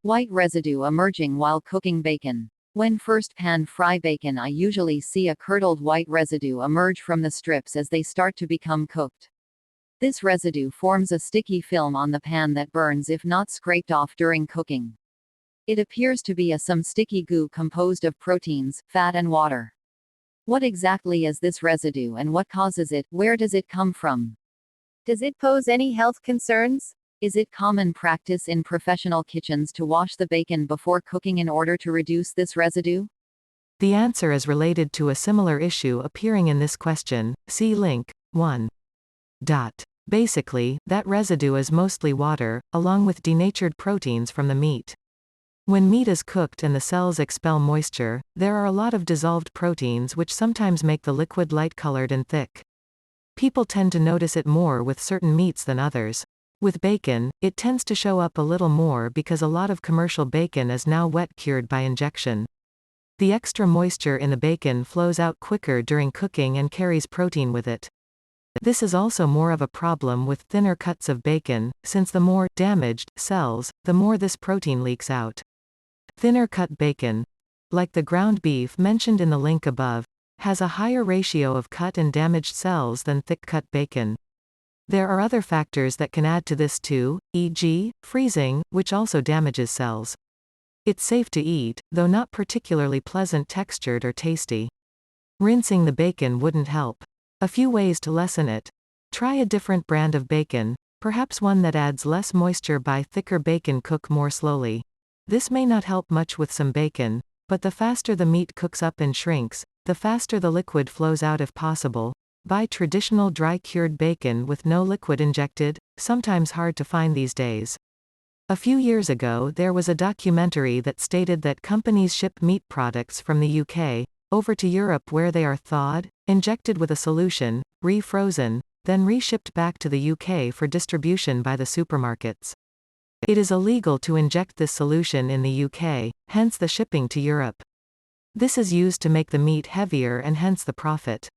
White residue emerging while cooking bacon. When first pan-fry bacon, I usually see a curdled white residue emerge from the strips as they start to become cooked. This residue forms a sticky film on the pan that burns if not scraped off during cooking. It appears to be some sticky goo composed of proteins, fat and water. What exactly is this residue and what causes it? Where does it come from? Does it pose any health concerns? Is it common practice in professional kitchens to wash the bacon before cooking in order to reduce this residue? The answer is related to a similar issue appearing in this question. See link 1. Basically, that residue is mostly water, along with denatured proteins from the meat. When meat is cooked and the cells expel moisture, there are a lot of dissolved proteins which sometimes make the liquid light-colored and thick. People tend to notice it more with certain meats than others. With bacon, it tends to show up a little more because a lot of commercial bacon is now wet-cured by injection. The extra moisture in the bacon flows out quicker during cooking and carries protein with it. This is also more of a problem with thinner cuts of bacon, since the more damaged cells, the more this protein leaks out. Thinner cut bacon, like the ground beef mentioned in the link above, has a higher ratio of cut and damaged cells than thick cut bacon. There are other factors that can add to this too, e.g., freezing, which also damages cells. It's safe to eat, though not particularly pleasant textured or tasty. Rinsing the bacon wouldn't help. A few ways to lessen it. Try a different brand of bacon, perhaps one that adds less moisture by thicker bacon. Cook more slowly. This may not help much with some bacon, but the faster the meat cooks up and shrinks, the faster the liquid flows out if possible. Buy traditional dry-cured bacon with no liquid injected, sometimes hard to find these days. A few years ago there was a documentary that stated that companies ship meat products from the UK over to Europe where they are thawed, injected with a solution, re-frozen, then re-shipped back to the UK for distribution by the supermarkets. It is illegal to inject this solution in the UK, hence the shipping to Europe. This is used to make the meat heavier and hence the profit.